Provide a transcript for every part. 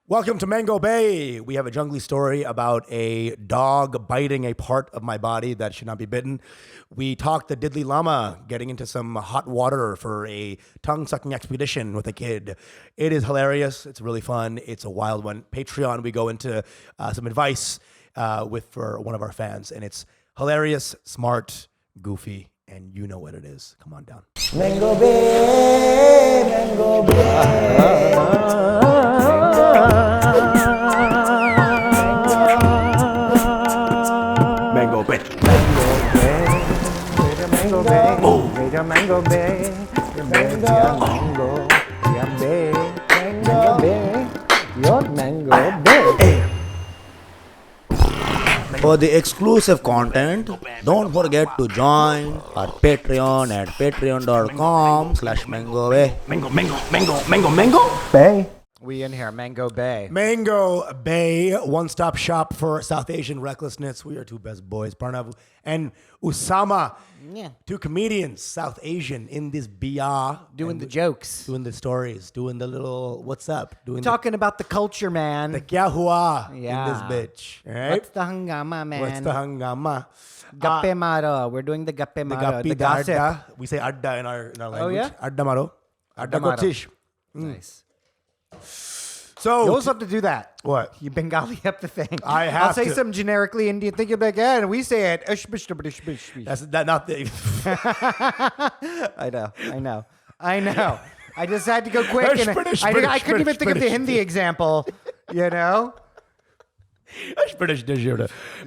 Welcome to MangoBae. We have a jungly story about a dog biting a part of my body that should not be bitten. We talked the Dalai Lama getting into some hot water for a tongue-sucking expedition with a kid. It is hilarious. It's really fun. It's a wild one. Patreon, we go into some advice for one of our fans, and it's hilarious, smart, goofy, and you know what it is. Come on down. MangoBae, MangoBae. For the exclusive content, don't forget to join our Patreon at patreon.com/MangoBae. Bae. We in here, MangoBae. MangoBae, one-stop shop for South Asian recklessness. We are two best boys, Pranav and Usama. Yeah. Two comedians, South Asian, in this BR. Doing the jokes. Doing the stories, doing the little, what's up? Doing Talking about the culture, man. the kya hua Yeah. in this bitch. All right? What's the hangama, man? What's the hangama? Gappe maro. We're doing the gappe The maro. gappi, The the gossip. adda. We say adda in our language. yeah? Adda maro. Adda maro. kochish. Nice. So, You always have to do that. what? You Bengali up the thing. I I'll have say to. some generically Indian thing. You'll be like, yeah, and we say it. That's that not the. I know. I just had to go quick. And I couldn't even think of the Hindi example, you know? British dish.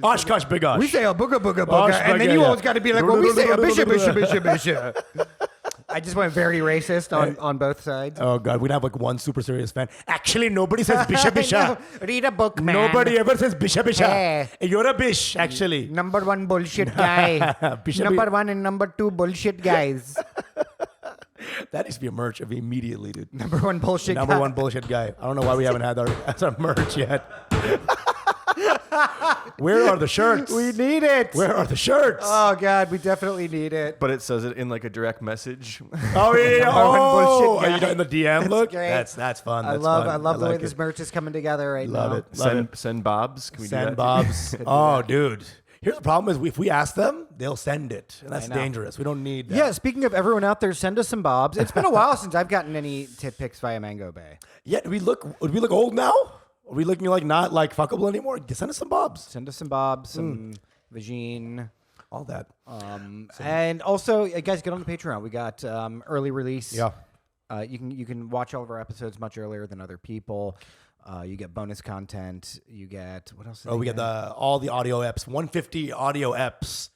Oshkosh bigosh. We say a booga booga booga, and then you always got to be like, well, we say a bishop. I just went very racist on both sides. Oh God, we'd have like one super serious fan. Actually, nobody says bisha bisha. Read a book, man. Nobody ever says bisha bisha. Hey. You're a bish, actually. Number one bullshit guy. Bisha Number one and number two bullshit guys. That needs to be a merch of immediately, dude. Number one bullshit Number guy. one bullshit guy. I don't know why we haven't had our as our merch yet. Where are the shirts? We need it. Where are the shirts? Oh God, we definitely need it. But it says it in like a direct message. Oh yeah. Number one Oh, bullshit are you guy. in the DM look? great. That's fun. I That's love fun. the way like this it. merch is coming together right Love now. it. Love it. Send Bobs. Can we do Send that? Bobs. Oh, dude. Here's the problem: is if we ask them, they'll send it, and that's know. dangerous. We don't need that. Yeah, speaking of everyone out there, send us some bobs. It's been a while since I've gotten any tit pics via MangoBae. Yeah. Do we look old now? Are we looking like not like fuckable anymore? Send us some bobs. Send us some bobs, some vagine. All that. And also, guys, get on the Patreon. We got early release. Yeah. You can watch all of our episodes much earlier than other people. You get bonus content. You get what else? We get all the audio eps. 150 audio eps.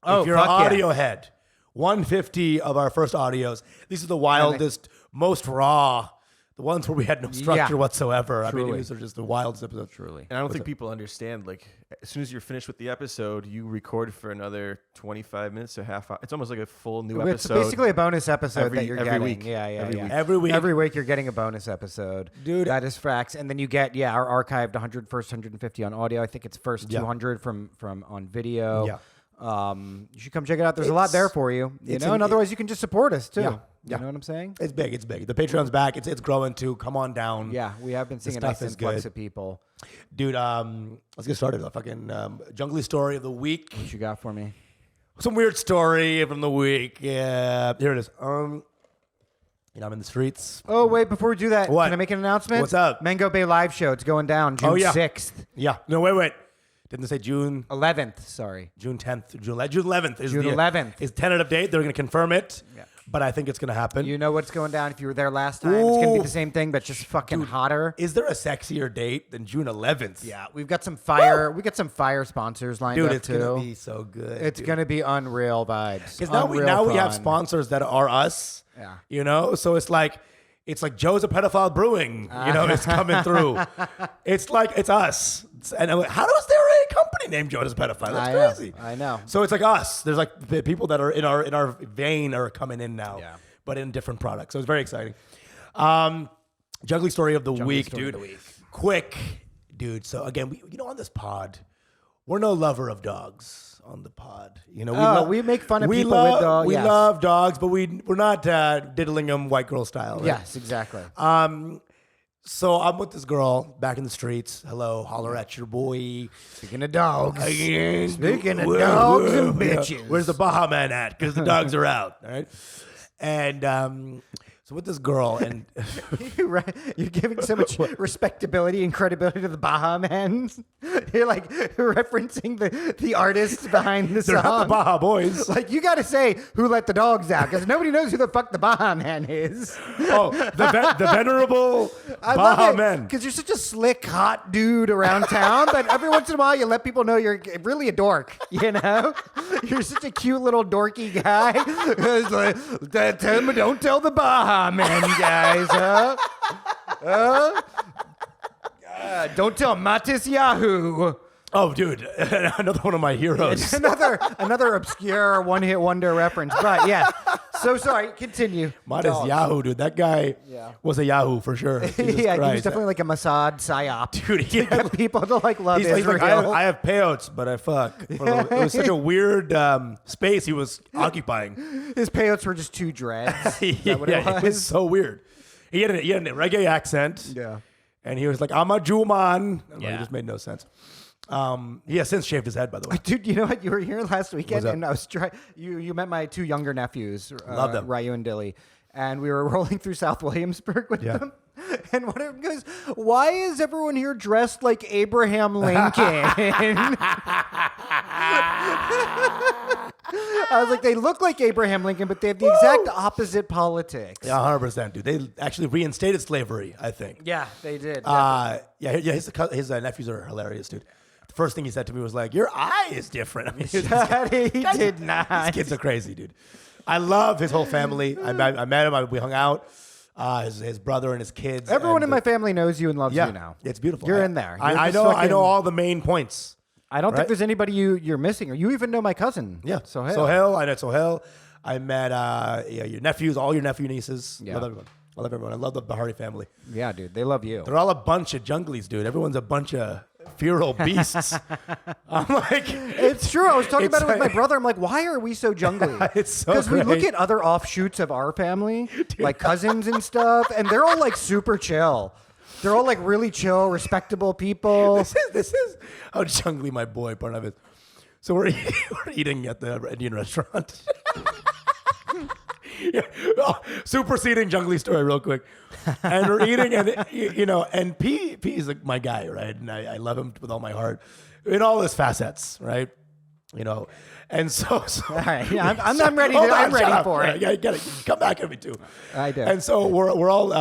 Oh, if you're an fuck yeah. audio head, 150 of our first audios. These are the wildest, most raw. The ones where we had no structure Yeah. whatsoever. I mean, Truly. these are just the wildest episodes. Truly. And I don't think people understand. Like, as soon as you're finished with the episode, you record for another 25 minutes to half hour. It's almost like a full new It's episode. basically a bonus episode that you're every getting. week. Yeah. Every week. Every week you're getting a bonus episode. Dude. That is facts. And then you get, our archived first 150 on audio. I think it's first 200 from on video. Yeah. You should come check it out. There's a lot there for you. You know, and otherwise you can just support us too. Yeah. You know what I'm saying? It's big. The Patreon's back. It's growing too. Come on down. Yeah, we have been seeing a stuff nice is influx good. of people. Dude, let's get started. A fucking jungly story of the week. What you got for me? Some weird story from the week. Yeah, here it is. I'm in the streets. Oh, wait, before we do that, What? can I make an announcement? What's up? MangoBae live show. It's going down June 6th. Yeah. No, wait. Didn't they say June 11th, sorry. June 10th, June 11th is June the 11th. is tentative date. They're going to confirm it. Yeah. But I think it's going to happen. You know what's going down if you were there last time? It's going to be Ooh. the same thing, but just fucking hotter. Is there a sexier date than June 11th? Yeah, we've got some fire. We got some fire sponsors lined Dude, up it's too. going to be so good. It's going to be unreal vibes. Because now we have sponsors that are us. Yeah. You know? So it's like Joe's a pedophile brewing, it's coming through. It's us. And I'm like, how is there a company named Joe's a pedophile? That's crazy. I know. So it's like us. There's like the people that are in our vein are coming in now. Yeah. But in different products. So it's very exciting. Jungly story of the week, story of dude. the week. Quick, dude. So again, on this pod, we're no lover of dogs on the pod. We make fun of people with dogs. We yes. love dogs, but we're not diddling them white girl style. Right? Yes, exactly. So I'm with this girl back in the streets. Hello, holler at your boy. Speaking of dogs. Speaking of dogs and bitches. Where's the Baja Man at? Because the dogs are out. All right. And so with this girl, and You're giving so much respectability and credibility to the Baja Men. You're like referencing the artists behind the they're song. not the Baja Boys. Like, you got to say who let the dogs out, because nobody knows who the fuck the Baja Man is. Oh, the venerable Baha Men. Because you're such a slick, hot dude around town, but every once in a while you let people know you're really a dork, you know? You're such a cute little dorky guy. It's like, don't tell the Baha Man, guys, huh? Don't tell Matis Yahoo. Oh, dude, another one of my heroes. another obscure one-hit wonder reference. But yeah, so sorry. Continue. Modest Yahoo, dude. That guy was a Yahoo for sure. Jesus yeah, Christ. he was definitely like a Mossad psyop. Dude, he Get people to like love he's Israel. like, I have payouts, but I fuck. It was such a weird space he was occupying. His payouts were just two dreads. Is that what it was? It was so weird. He had a reggae accent. Yeah. And he was like, I'm a Jew man. It just made no sense. He has since shaved his head, by the way. Dude, you know what? You were here last weekend, What's up? and I was you met my two younger nephews, Love them. Ryu and Dilly, and we were rolling through South Williamsburg with them. And one of them goes, "Why is everyone here dressed like Abraham Lincoln?" I was like, they look like Abraham Lincoln, but they have the exact opposite politics. Yeah, 100%, dude. They actually reinstated slavery, I think. Yeah, they did. His nephews are hilarious, dude. The first thing he said to me was like, "Your eye is different." I mean, he did not. These kids are crazy, dude. I love his whole family. I met him. We hung out. His brother and his kids. Everyone in my family knows you and loves you now. It's beautiful. You're in there. I know all the main points. I don't think there's anybody you're missing, or you even know my cousin. Yeah, Sohail. I know Sohail. I met your nephews, all your nephew nieces. Yeah. Love everyone. I love everyone. I love the Behari family. Yeah, dude, they love you. They're all a bunch of junglies, dude. Everyone's a bunch of feral beasts. I'm like, it's true. I was talking about it with my brother. I'm like, why are we so jungly? It's so because we look great. at other offshoots of our family, like cousins and stuff, and they're all like super chill. They're all like really chill, respectable people. This is how jungly my boy Pranav is. So we're eating at the Indian restaurant. Superseding jungly story real quick. And we're eating, and and P is like my guy, right? And I love him with all my heart in all his facets, right? And so all right, yeah, I'm ready. I'm ready for it. Yeah, get it. Come back at me too. I do. And so we're all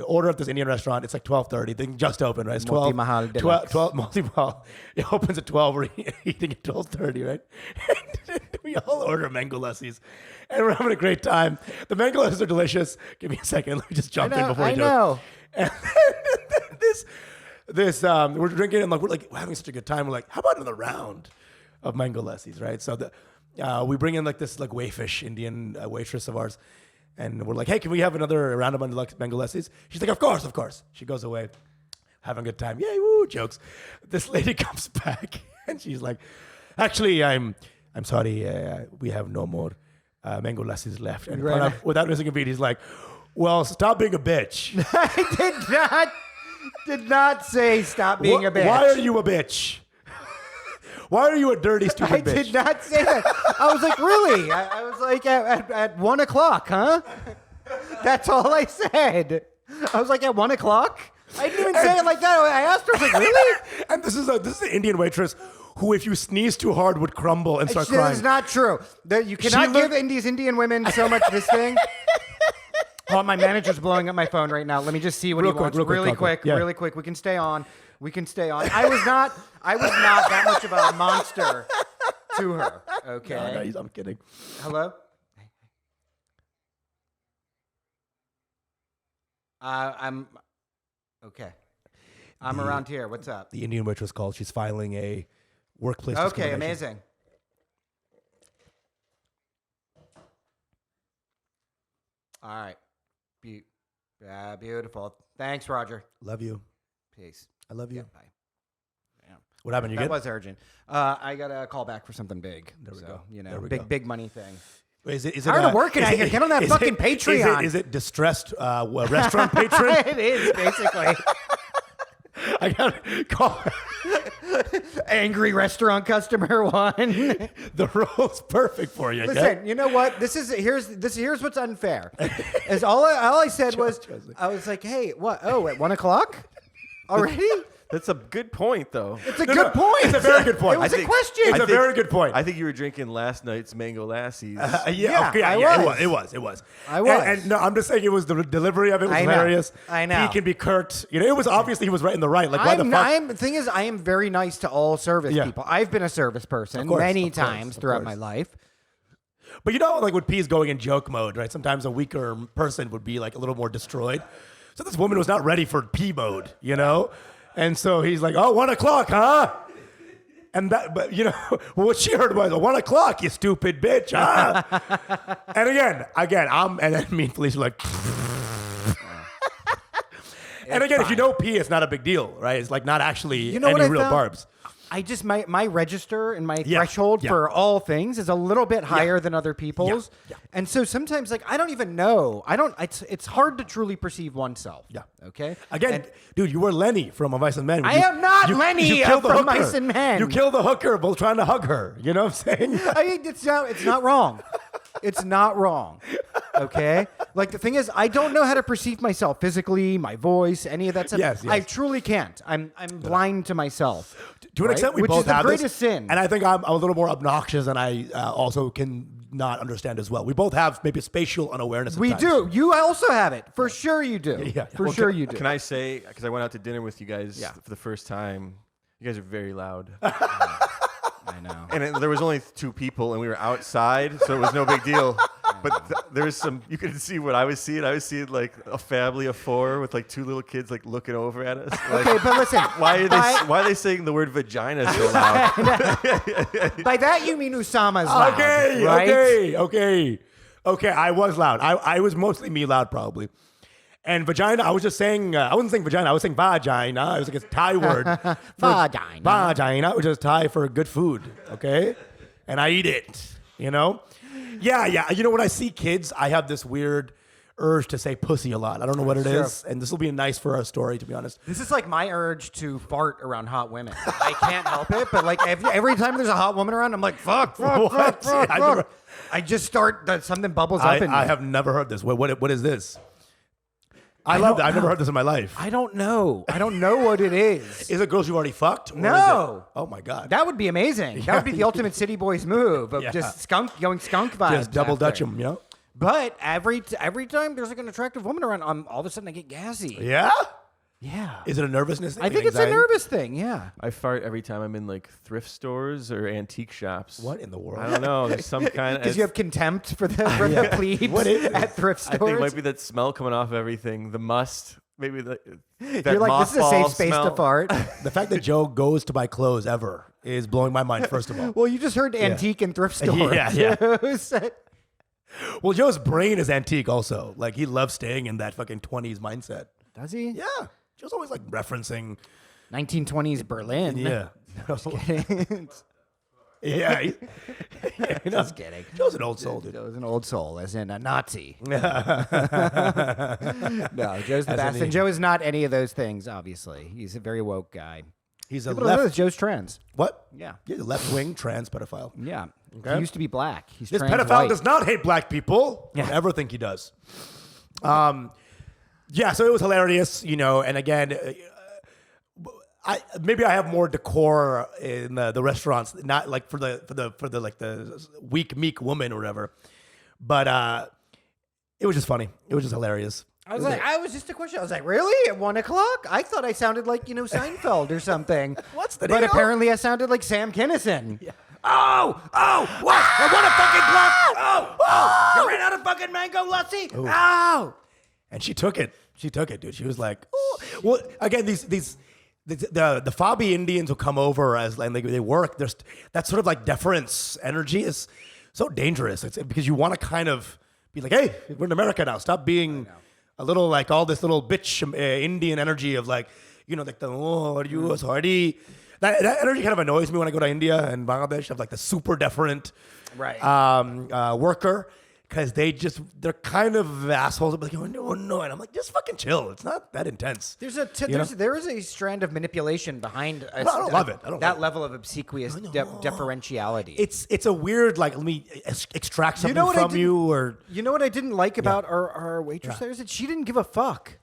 order at this Indian restaurant. It's like 12:30. They just opened, right? It's 12. Mahal Deluxe. 12 Multi-Mahal. It opens at 12. We're eating at 12:30, right? And we all order mango lassis, and we're having a great time. The mango lassis are delicious. Give me a second. Let me just jump in before you do it. I know. And this we're drinking, and we're having such a good time. We're like, how about another round of mango lassis, right? So we bring in this wayfish Indian waitress of ours, and we're like, hey, can we have another round of mango lassis? She's like, of course. She goes away, having a good time. Yay, woo, jokes. This lady comes back, and she's like, actually, I'm sorry, we have no more mango lassis left. And Right. without missing a beat, he's like, well, stop being a bitch. I did not say stop being a bitch. Why are you a bitch? Why are you a dirty, stupid I bitch? did not say that. I was like, really? I was like, at 1 o'clock, huh? That's all I said. I was like, at 1 o'clock? I didn't even say it like that. I asked her, I was like, really? And this is an Indian waitress who, if you sneeze too hard, would crumble and start This crying. is not true. You cannot give Indian women so much this thing. Oh, my manager's blowing up my phone right now. Let me just see what he wants. Really quick. We can stay on. I was not that much of a monster to her. Okay. No, I'm kidding. Hello? I'm okay. I'm around here. What's up? The Indian waitress called. She's filing a workplace Okay, discrimination. amazing. All right. Beautiful. Thanks, Roger. Love you. Peace. I love you. Bye. Yeah. What happened? You That good? was urgent. I got a call back for something big. There we So, go. you know, There we go. big money thing. Is it Tired of working out here. Get on that fucking Patreon. Is it distressed restaurant patron? It is, basically. I gotta call Angry restaurant customer 1. The role's perfect for you. Listen, you know what? Here's what's unfair. Is all I said was I was like, hey, what? Oh, at 1 o'clock already? That's a good point, though. It's a good point. It's a very good point. It was a question. It's a very good point. I think you were drinking last night's mango lassies. I was. I was. And no, I'm just saying it was the delivery of it was hilarious. I know. He can be curt. You know, it was obviously he was right in the right. Like, why the fuck? The thing is, I am very nice to all service people. I've been a service person many times throughout my life. But you know, like when P is going in joke mode, right? Sometimes a weaker person would be like a little more destroyed. So this woman was not ready for P mode, you know? And so he's like, oh, 1 o'clock, huh? And that, but you know, what she heard was 1 o'clock, you stupid bitch, huh? And and then me and Felicia were like, and again, if you know P, it's not a big deal, right? It's like not actually any real barbs. I just my register and my threshold for all things is a little bit higher than other people's, and so sometimes like I don't even know. It's hard to truly perceive oneself. Yeah. Okay. Again, dude, you were Lenny from Mice and Men. I am not Lenny from Mice and Men. You killed the hooker while trying to hug her. You know what I'm saying? I mean, it's not wrong. It's not wrong. Okay? Like, the thing is, I don't know how to perceive myself physically, my voice, any of that stuff. Yes. I truly can't. I'm blind to myself. To an extent, we Which both is the have greatest this. sin. And I think I'm a little more obnoxious, and I also can not understand as well. We both have maybe spatial unawareness. We do. You also have it. For sure you do. Yeah. For sure you do. Can I say, because I went out to dinner with you guys for the first time, you guys are very loud. I know. And there was only 2 people, and we were outside, so it was no big deal. But there was some, you could see what I was seeing. I was seeing like a family of 4 with like 2 little kids like looking over at us. Like, okay, but listen. Why are they saying the word vagina so loud? By that you mean Usama's loud. Okay, right? okay. I was loud. I was mostly me loud probably. And vagina, I was just saying, I wasn't saying vagina, I was saying vagina. It was like a Thai word. Vagina, which is Thai for good food, okay? And I eat it, you know? Yeah. You know, when I see kids, I have this weird urge to say pussy a lot. I don't know what it is. And this will be nice for our story, to be honest. This is like my urge to fart around hot women. I can't help it, but like every time there's a hot woman around, I'm like, fuck. I just start, something bubbles up in me. I have never heard this. What is this? I love that. I've never heard this in my life. I don't know. I don't know what it is. Is it girls you've already fucked? No. Oh my God. That would be amazing. That would be the ultimate city boys move of just going skunk vibes. Just double dutch them, you know? But every time there's like an attractive woman around, all of a sudden I get gassy. Yeah? Yeah. Is it a nervousness thing? I think it's a nervous thing, yeah. I fart every time I'm in like thrift stores or antique shops. What in the world? I don't know. There's some kind of... Because you have contempt for the plebes what is at thrift stores. I think it might be that smell coming off everything. The must. Maybe that you're like, this is a safe space to fart. The fact that Joe goes to buy clothes ever is blowing my mind, first of all. Well, you just heard antique and thrift stores. Yeah. Well, Joe's brain is antique also. Like, he loves staying in that fucking 20s mindset. Does he? Yeah. Joe's always like referencing 1920s Berlin. Yeah. Just kidding. Yeah. Just kidding. Joe's an old soul, dude. Joe's an old soul, as in a Nazi. No, Joe's the best. And Joe is not any of those things, obviously. He's a very woke guy. He's a left... Joe's trans. What? Yeah. He's a left-wing trans pedophile. Yeah. Okay. He used to be black. He's this trans pedophile white. does not hate black people. Yeah. Don't ever think he does. Yeah, so it was hilarious, you know, and again... maybe I have more decor in the restaurants, not like for the weak meek woman or whatever, but it was just funny. It was just hilarious. I was just a question. I was like, really? At 1 o'clock? I thought I sounded like, Seinfeld or something. What's the deal? But apparently I sounded like Sam Kinison. Yeah. Oh, what? At 1 o'clock? Oh, you ran out of fucking mango lassi? Ooh. Oh. And she took it. She took it, dude. She was like, oh. Well, again, the Fabi Indians will come over and they work. There's that sort of like deference energy is so dangerous. It's because you want to kind of be like, hey, we're in America now. Stop being a little like all this little bitch Indian energy of like, like the, are you sorry? That energy kind of annoys me when I go to India and Bangladesh. Of like the super deferent worker. Because they're kind of assholes. They're like, oh, no. And I'm like, just fucking chill. It's not that intense. There is a strand of manipulation behind I don't love it. that level of obsequious deferentiality. It's a weird, like, let me extract something from you. Or you know what I didn't like about our waitress there is that she didn't give a fuck.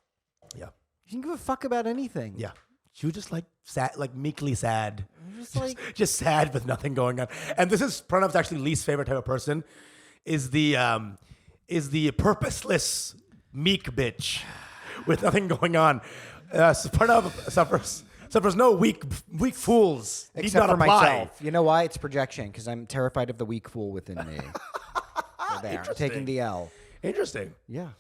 Yeah. She didn't give a fuck about anything. Yeah. She was just like sad, like meekly sad. Just sad with nothing going on. And this is Pranav's actually least favorite type of person. Is the purposeless meek bitch with nothing going on. So Pranav suffers no weak fools. Except for myself. You know why? It's projection, because I'm terrified of the weak fool within me. I'm taking the L. Interesting. Yeah.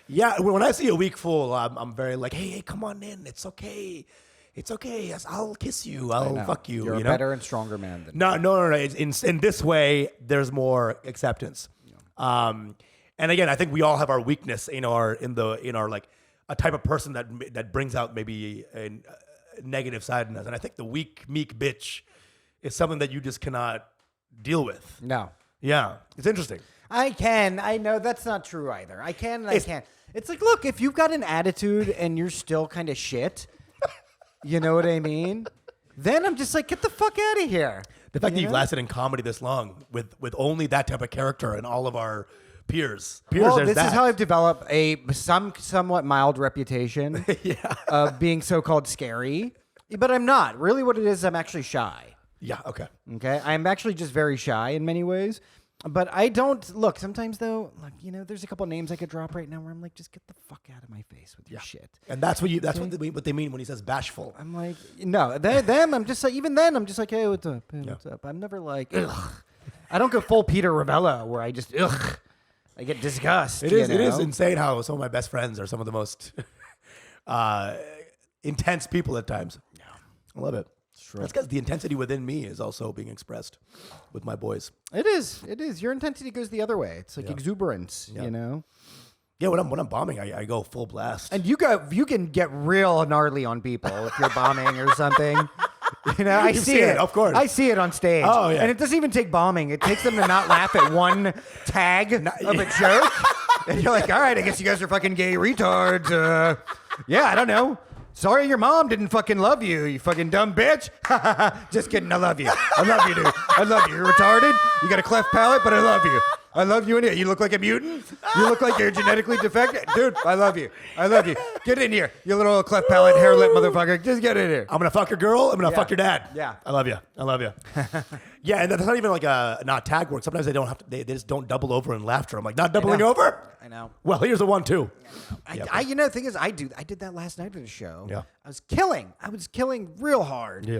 Yeah, when I see a weak fool, I'm very like, hey, come on in. It's okay. It's okay. Yes, I'll kiss you. I'll fuck you. You're a better and stronger man than me. No. In this way, there's more acceptance. And again, I think we all have our weakness in our like a type of person that brings out maybe a negative side in us. And I think the weak, meek bitch is something that you just cannot deal with. No. Yeah, it's interesting. I know that's not true either. I can't. It's like, look, if you've got an attitude and you're still kind of shit, you know what I mean? Then I'm just like, get the fuck out of here. The fact that you've lasted in comedy this long with only that type of character and all of our peers. Well, this is how I've developed a somewhat mild reputation of being so-called scary. But I'm not. Really what it is, I'm actually shy. Yeah, okay. Okay? I'm actually just very shy in many ways. But I don't look. Sometimes though, like there's a couple names I could drop right now where I'm like, just get the fuck out of my face with your shit. And that's what what they mean when he says bashful. I'm like, no, them. I'm just like, even then, I'm just like, hey, what's up? Hey, what's up? I'm never like, ugh. I don't go full Peter Ravella where I just ugh. I get disgust. It is insane how some of my best friends are some of the most intense people at times. Yeah, I love it. Sure. That's because the intensity within me is also being expressed with my boys. It is. Your intensity goes the other way. It's like exuberance, Yeah, when I'm bombing, I go full blast. And you can get real gnarly on people if you're bombing or something. I see it. Of course. I see it on stage. Oh, yeah. And it doesn't even take bombing. It takes them to not laugh at one tag of a joke. And you're like, all right, I guess you guys are fucking gay retards. Yeah, I don't know. Sorry your mom didn't fucking love you, you fucking dumb bitch. Just kidding, I love you. I love you, dude. I love you. You're retarded. You got a cleft palate, but I love you. I love you anyway. You look like a mutant. You look like you're genetically defective. Dude, I love you. I love you. Get in here, you little cleft palate, hair lip motherfucker. Just get in here. I'm going to fuck your girl. I'm going to fuck your dad. Yeah. I love you. Yeah, and that's not even like not tag work. Sometimes they just don't double over in laughter. I'm like, not doubling over? I know. Well, here's the one, too. The thing is, I did that last night at a show. Yeah. I was killing real hard. Yeah.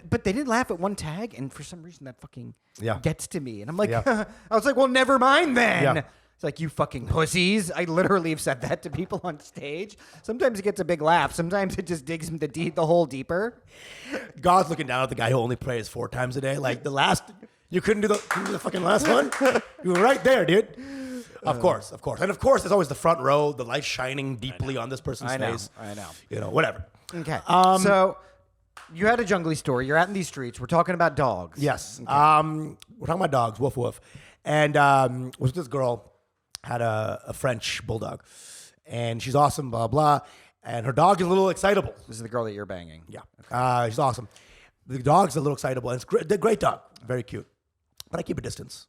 But they didn't laugh at one tag, and for some reason that fucking gets to me. And I'm like, Yeah. I was like, well, never mind then. Yeah. It's like, you fucking pussies. I literally have said that to people on stage. Sometimes it gets a big laugh. Sometimes it just digs the hole deeper. God's looking down at the guy who only prays 4 times a day. Like you couldn't do the fucking last one? You were right there, dude. Of course. And of course, there's always the front row, the light shining deeply on this person's face. I know. Whatever. Okay. So you had a jungly story. You're out in these streets. We're talking about dogs. Yes. Okay. We're talking about dogs. Woof, woof. And was with this girl, had a French bulldog. And she's awesome, blah, blah. And her dog is a little excitable. This is the girl that you're banging. Yeah. Okay. She's awesome. The dog's a little excitable. And it's a great dog. Very cute. But I keep a distance.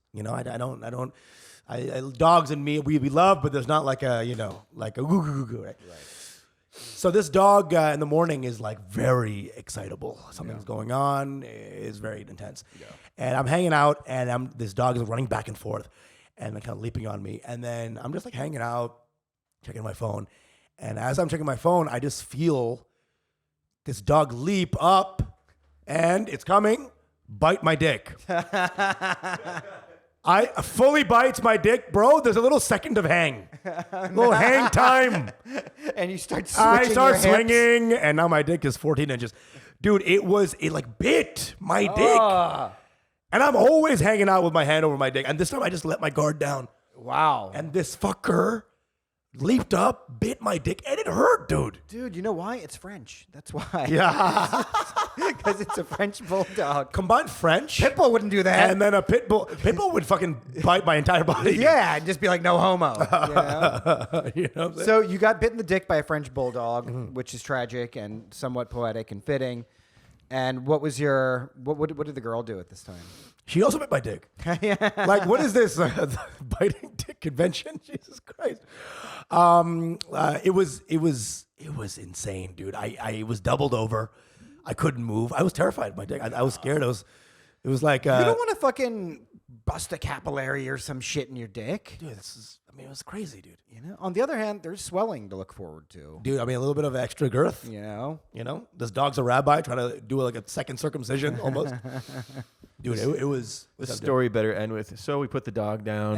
Dogs and me, we love, but there's not like a goo, right? So this dog in the morning is like very excitable. Something's going on. It's very intense. Yeah. And I'm hanging out, and this dog is running back and forth, and kind of leaping on me. And then I'm just like hanging out, checking my phone. And as I'm checking my phone, I just feel this dog leap up, and it's coming, bite my dick. I fully bites my dick, bro. There's a little second of hang. Little hang time. And you start switching I start your hips. swinging, and now my dick is 14 inches. Dude, it like bit my dick. And I'm always hanging out with my hand over my dick. And this time I just let my guard down. Wow. And this fucker leaped up, bit my dick, and it hurt, dude. Dude, you know why? It's French. That's why. Yeah. Because it's a French bulldog. Combine French. Pitbull wouldn't do that. And then a pitbull would fucking bite my entire body. Yeah, and just be like, no homo. You know? You know what I'm saying? So you got bit in the dick by a French bulldog, which is tragic and somewhat poetic and fitting. And what was what did the girl do at this time? She also bit my dick. Like, what is this biting dick convention? Jesus Christ! It was insane, dude. I was doubled over. I couldn't move. I was terrified of my dick. I was scared. It was like you don't want to fucking bust a capillary or some shit in your dick, dude. It was crazy, dude. You know. On the other hand, there's swelling to look forward to. Dude, I mean, a little bit of extra girth. You know. This dog's a rabbi trying to do like a second circumcision almost. Dude, it was. The story better end with, so we put the dog down.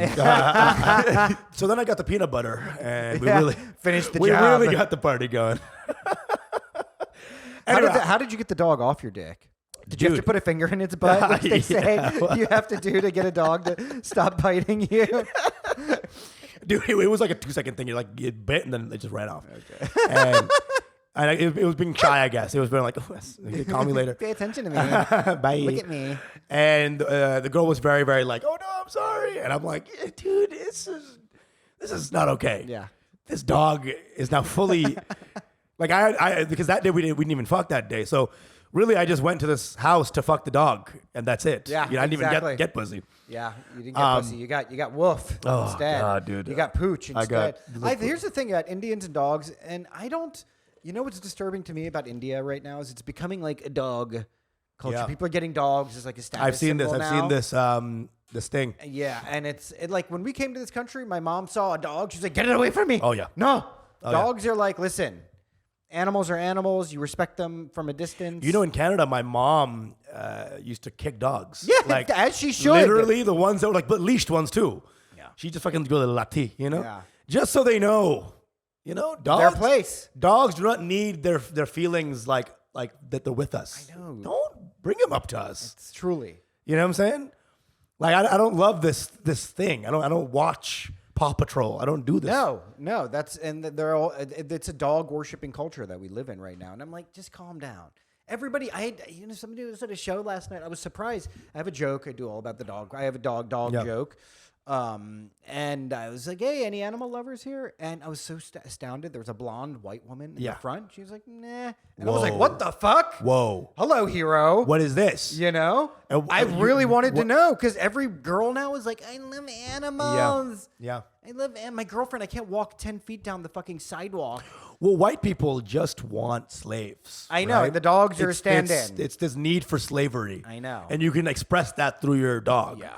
So then I got the peanut butter, and we really finished the we job. We really got the party going. How did you get the dog off your dick? Did you have to put a finger in its butt, which they say you have to do to get a dog to stop biting you? Dude, it was like a 2-second thing. You like get bit and then it just ran off. Okay. And it was being shy, I guess. It was being like, oh, call me later. Pay attention to me. Bye. Look at me. And the girl was very, very like, oh no, I'm sorry. And I'm like, yeah, dude, this is not okay. Yeah. This dog is now fully like I because that day we didn't even fuck that day. So really, I just went to this house to fuck the dog, and that's it. Yeah, I didn't exactly. even get pussy. Yeah, you didn't get pussy. You got wolf instead. God, dude. You got pooch instead. I got here's the thing about Indians and dogs, and I don't. You know what's disturbing to me about India right now is it's becoming like a dog culture. Yeah. People are getting dogs as like a status I've seen this. symbol I've now. seen this. This thing. Yeah, and it's like when we came to this country, my mom saw a dog. She's like, "Get it away from me!" Oh yeah. No, dogs are like, listen. Animals are animals. You respect them from a distance. You know, in Canada, my mom used to kick dogs. Yeah, like as she should. Literally, the ones that were like, but leashed ones too. Yeah. She just fucking go to lati, Yeah. just so they know, dogs. Their place. Dogs do not need their feelings like that they're with us. I know. Don't bring them up to us. It's truly. You know what I'm saying? Like I don't love this thing. I don't watch Paw Patrol. I don't do this. No, they're all. It's a dog worshiping culture that we live in right now, and I'm like, just calm down. Everybody, somebody was at a show last night. I was surprised. I have a joke. I do all about the dog. I have a dog joke. And I was like, hey, any animal lovers here? And I was so astounded. There was a blonde white woman in the front. She was like, nah. And I was like, what the fuck? Whoa. Hello, hero. What is this? I really wanted to know because every girl now is like, I love animals. Yeah. I love my girlfriend. I can't walk 10 feet down the fucking sidewalk. Well, white people just want slaves. I know. Right? The dogs are a stand-in. It's this need for slavery. I know. And you can express that through your dog. Yeah.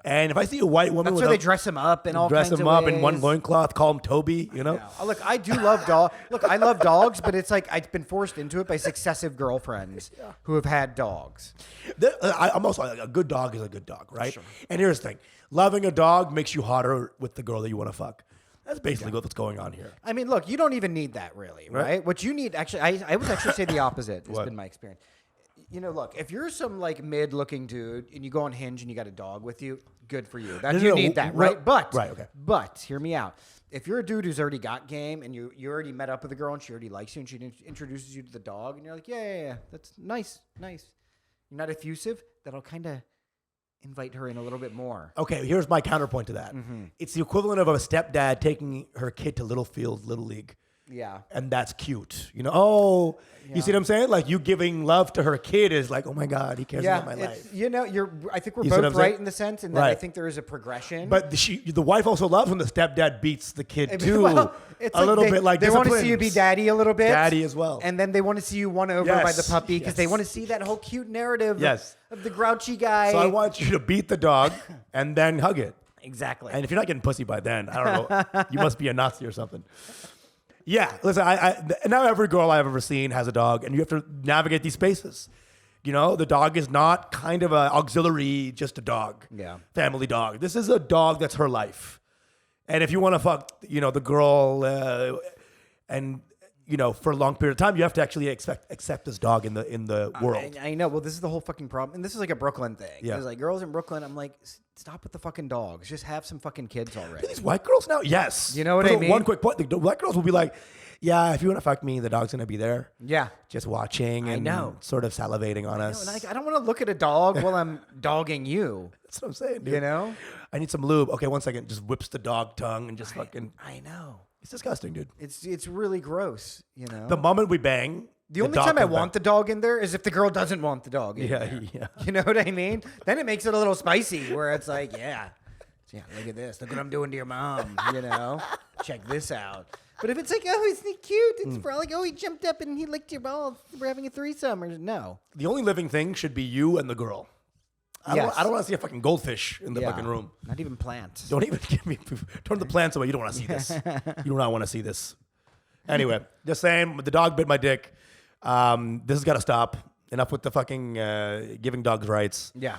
And if I see a white woman, that's why they dress him up in all kinds of ways. Dress him up in one loincloth, call him Toby, Look, I do love dogs. Look, I love dogs, but it's like I've been forced into it by successive girlfriends who have had dogs. I'm also a good dog is a good dog, right? Sure. And here's the thing: loving a dog makes you hotter with the girl that you want to fuck. That's basically what's going on here. I mean, look, you don't even need that, really, right? What you need, actually, I would actually say the opposite. It's been my experience. Look, if you're some like mid-looking dude and you go on Hinge and you got a dog with you, good for you. You need that, right? But hear me out. If you're a dude who's already got game and you already met up with a girl and she already likes you and she introduces you to the dog and you're like, yeah, that's nice. You're not effusive, that'll kind of invite her in a little bit more. Okay, here's my counterpoint to that. Mm-hmm. It's the equivalent of a stepdad taking her kid to Littlefield Little League. Yeah. And that's cute. You see what I'm saying? Like you giving love to her kid is like, oh my God, he cares about my life. I think we're both right in the sense in that I think there is a progression. But the wife also loves when the stepdad beats the kid too. Well, it's a little bit like they want to see you be daddy a little bit. Daddy as well. And then they want to see you won over by the puppy because they want to see that whole cute narrative of the grouchy guy. So I want you to beat the dog and then hug it. Exactly. And if you're not getting pussy by then, I don't know. You must be a Nazi or something. Yeah, listen, now every girl I've ever seen has a dog, and you have to navigate these spaces. The dog is not kind of an auxiliary, just a dog. Yeah. Family dog. This is a dog that's her life. And if you want to fuck, the girl, and for a long period of time, you have to actually accept this dog in the world. I know. Well, this is the whole fucking problem. And this is like a Brooklyn thing. Yeah. There's like girls in Brooklyn. I'm like, stop with the fucking dogs. Just have some fucking kids already. Are these white girls now? Yes. You know what I mean? One quick point. The white girls will be like, yeah, if you want to fuck me, the dog's going to be there. Yeah. Just watching and sort of salivating on us. And I don't want to look at a dog while I'm dogging you. That's what I'm saying, dude. You know? I need some lube. Okay, 1 second. Just whips the dog tongue and just fucking. I know. It's disgusting, dude. It's really gross, The moment we bang. The only time I want the dog in there is if the girl doesn't want the dog in there. Yeah. You know what I mean? Then it makes it a little spicy where it's like, yeah, look at this. Look what I'm doing to your mom, Check this out. But if it's like, oh, isn't he cute? It's probably like, oh, he jumped up and he licked your balls. We're having a threesome. Or no. The only living thing should be you and the girl. I don't want to see a fucking goldfish in the fucking room. Not even plants. Don't even give me. Turn the plants away. You don't want to see this. You do not want to see this. Anyway, just saying, the dog bit my dick. This has got to stop. Enough with the fucking giving dogs rights. Yeah.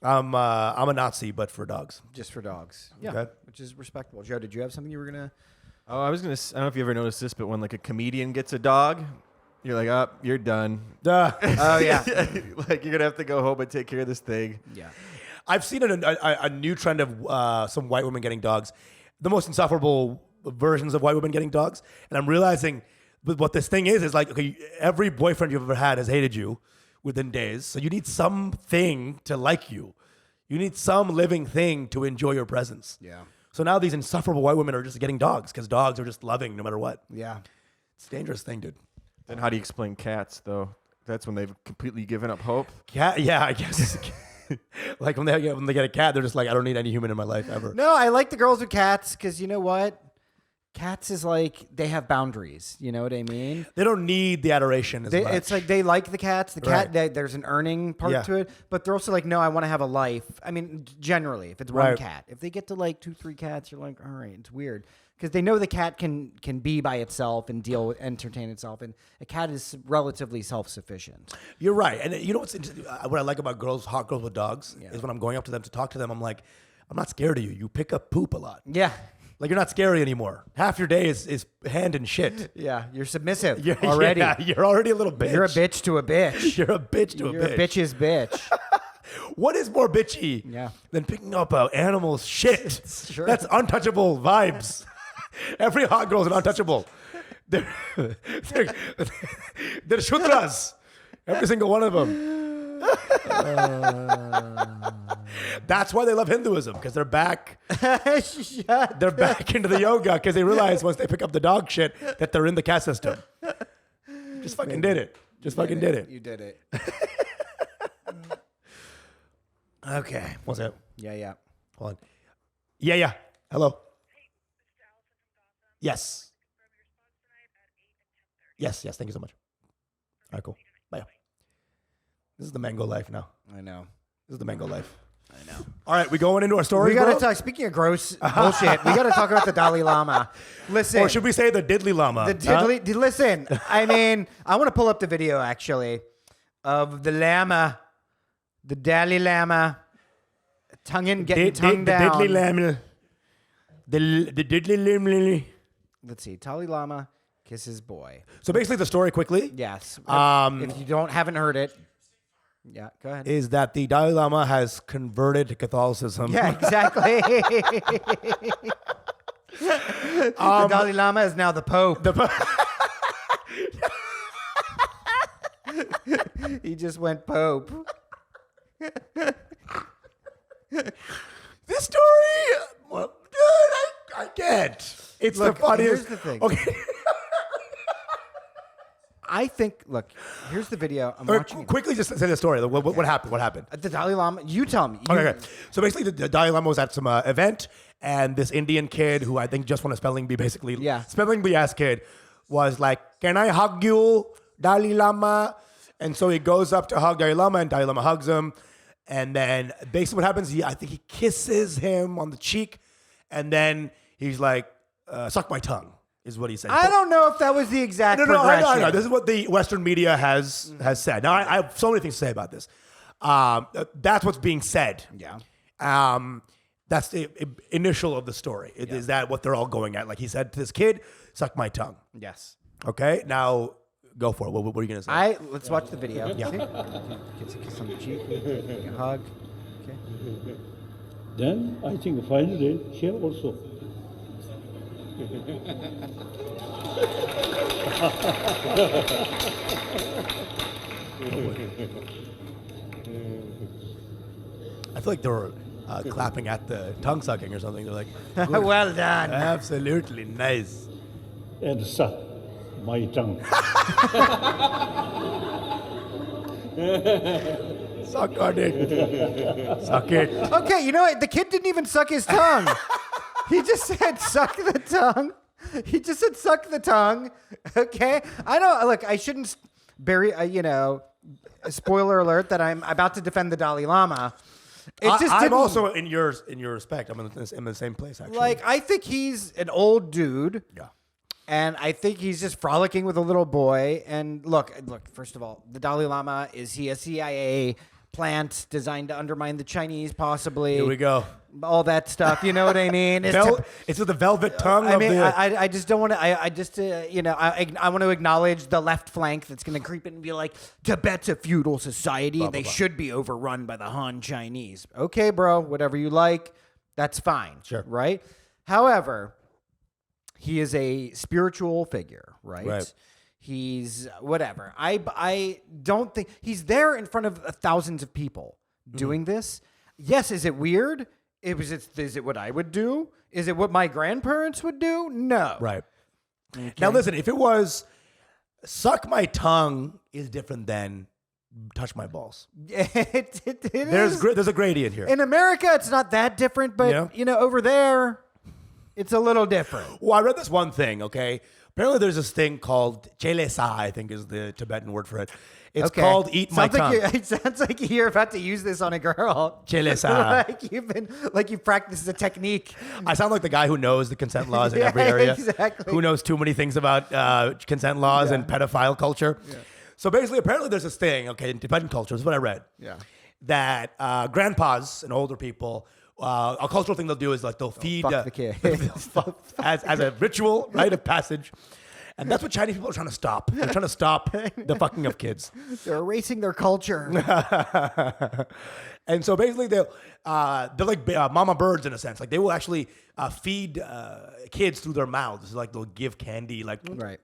I'm a Nazi, but for dogs. Just for dogs. Yeah. Okay. Which is respectable. Joe, did you have something you were gonna? Oh, I don't know if you ever noticed this, but when like a comedian gets a dog, you're like, oh, you're done. Oh yeah. Like you're gonna have to go home and take care of this thing. Yeah. I've seen a new trend of some white women getting dogs, the most insufferable versions of white women getting dogs, and I'm realizing what this thing is like, okay, every boyfriend you've ever had has hated you within days, so you need something to like you. You need some living thing to enjoy your presence. Yeah. So now these insufferable white women are just getting dogs because dogs are just loving no matter what. Yeah. It's a dangerous thing, dude. Then how do you explain cats, though? That's when they've completely given up hope. Cat, yeah, I guess. Like when they get a cat, they're just like, I don't need any human in my life ever. No, I like the girls with cats because you know what? Cats is like, they have boundaries. You know what I mean? They don't need the adoration as much. It's like they like the cats. The cat, Right. there's an earning part to it. But they're also like, no, I want to have a life. I mean, generally, if it's one Right. cat. If they get to like 2-3 cats, you're like, all right, it's weird. Because they know the cat can be by itself and entertain itself. And a cat is relatively self-sufficient. You're right. And you know what I like about hot girls with dogs, is when I'm going up to them to talk to them, I'm like, I'm not scared of you. You pick up poop a lot. Yeah. Like, you're not scary anymore. Half your day is hand and shit. Yeah, you're submissive You're, already. Yeah, you're already a little bitch. You're a bitch to a bitch. You're a bitch to a bitch. You're a bitch's bitch. What is more bitchy than picking up an animal's shit? Sure. That's untouchable vibes. Every hot girl is an untouchable. They're shudras. Every single one of them. That's why they love Hinduism, because they're back. They're back into the yoga because they realize once they pick up the dog shit that they're in the caste system. Just fucking did it. Just fucking did it. You did it. Okay. What's that? Yeah. Hold on. Yeah. Hello. Yes. Yes. Thank you so much. All right, cool. Bye. This is the mango life now. I know. This is the mango life. I know. All right, we going into our story. We got to talk. Speaking of gross bullshit, we got to talk about the Dalai Lama. Listen. Or should we say the Diddly Lama? The Diddly. Listen, I mean, I want to pull up the video actually of the Lama, the Dalai Lama, getting tongue down. The Diddly Lama. The Diddly Lama. Let's see. Dalai Lama kisses boy. So basically, the story quickly. Yes. If you haven't heard it. Yeah, go ahead. Is that the Dalai Lama has converted to Catholicism? Yeah, exactly. The Dalai Lama is now the Pope. He just went Pope. This story, well, dude, I can't. It's the funniest. Here's the thing. Okay. I think, look, here's the video. I'm watching it. Quickly, just say the story. What happened? What happened? The Dalai Lama, you tell me. Okay. So basically, the Dalai Lama was at some event, and this Indian kid, who I think just won a spelling bee, basically, spelling bee ass kid, was like, "Can I hug you, Dalai Lama?" And so he goes up to hug Dalai Lama, and Dalai Lama hugs him. And then basically what happens, I think he kisses him on the cheek, and then he's like, "Suck my tongue." Is what he said. I don't know if that was the exact progression. I know. This is what the Western media has said. Now, I have so many things to say about this. That's what's being said. Yeah. That's the initial of the story. Is that what they're all going at? Like he said to this kid, suck my tongue. Yes. Okay, now go for it. What are you gonna say? Let's watch the video. Yeah. Kiss a kiss on the cheek, a hug. Okay. Then I think finally here also. I feel like they were clapping at the tongue sucking or something. They're like, Well done. absolutely nice. And suck my tongue. Suck on it. Suck it. Okay, you know what? The kid didn't even suck his tongue. He just said suck the tongue. He just said suck the tongue. Okay? I don't, look, I shouldn't bury, spoiler alert that I'm about to defend the Dalai Lama. I'm also in your respect. I'm in the same place, actually. Like, I think he's an old dude. Yeah. And I think he's just frolicking with a little boy. And look, first of all, the Dalai Lama, is he a CIA plant designed to undermine the Chinese, possibly? Here we go. All that stuff, you know what I mean? It's with the velvet tongue. I just don't want to. I want to acknowledge the left flank that's going to creep in and be like, Tibet's a feudal society. Blah, and blah, they blah. should be overrun by the Han Chinese. Okay, bro, whatever you like, that's fine. Sure. Right? However, he is a spiritual figure, right? Right. He's whatever. I don't think he's there in front of thousands of people doing this. Yes, is it weird? Is it what I would do? Is it what my grandparents would do? No. Right. Okay. Now listen, if it was suck my tongue is different than touch my balls. There's a gradient here. In America, it's not that different, but over there, it's a little different. Well, I read this one thing, okay? Apparently there's this thing called chelesa, I think is the Tibetan word for it. It's called eat my tongue. It sounds like you're about to use this on a girl. Chelesa. like you've practiced the technique. I sound like the guy who knows the consent laws in every area. Exactly. Who knows too many things about consent laws and pedophile culture. Yeah. So basically, apparently there's this thing, okay, in Tibetan culture, this is what I read. Yeah. That grandpas and older people, a cultural thing they'll do is like they'll feed fuck the kid. as a ritual, rite of passage. And that's what Chinese people are trying to stop. They're trying to stop the fucking of kids. They're erasing their culture. And so basically they're like mama birds in a sense. Like they will actually feed kids through their mouths. Like they'll give candy, like right.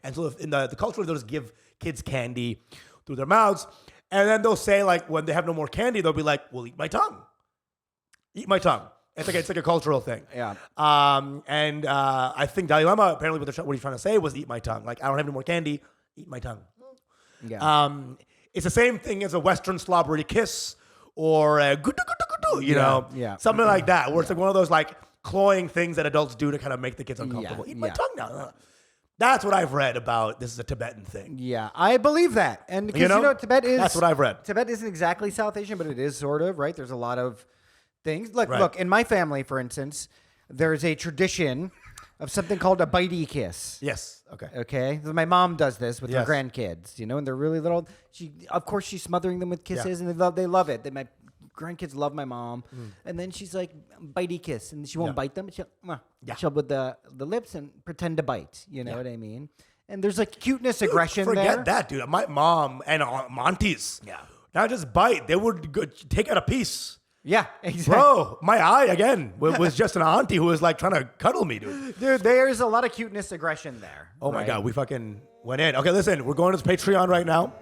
And so in the culture they'll just give kids candy through their mouths. And then they'll say like when they have no more candy, they'll be like, "Well, eat my tongue. Eat my tongue." It's like a cultural thing. Yeah. And I think Dalai Lama, apparently what he's trying to say was eat my tongue. Like, I don't have any more candy, eat my tongue. Yeah. It's the same thing as a Western slobbery kiss or a you know, something like that, where it's like one of those like cloying things that adults do to kind of make the kids uncomfortable. Eat my tongue now. That's what I've read about. This is a Tibetan thing. Yeah, I believe that. And because, Tibet is... That's what I've read. Tibet isn't exactly South Asian, but it is sort of, right? There's a lot of things. Look, in my family, for instance, there's a tradition of something called a bitey kiss. Yes. Okay. My mom does this with her grandkids, and they're really little. Of course, she's smothering them with kisses, and they love it. My grandkids love my mom. And then she's like, bitey kiss, and she won't bite them. She'll with the lips and pretend to bite. You know what I mean? And there's like cuteness, aggression there. Forget that, dude. My mom and aunties, not just bite. They would take out a piece. Yeah, exactly. Bro, my eye, again, was just an auntie who was like trying to cuddle me, dude. Dude, there's a lot of cuteness, aggression there. Oh my God, we fucking went in. Okay, listen, we're going to the Patreon right now.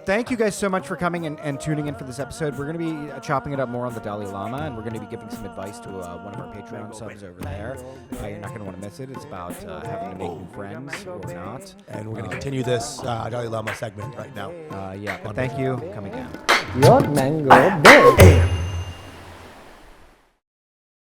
Thank you guys so much for coming and tuning in for this episode. We're going to be chopping it up more on the Dalai Lama, and we're going to be giving some advice to one of our Patreon subs over there. You're not going to want to miss it. It's about having to make new friends or not. And we're going to continue this Dalai Lama segment right now. But thank you. Coming down. Your MangoBae.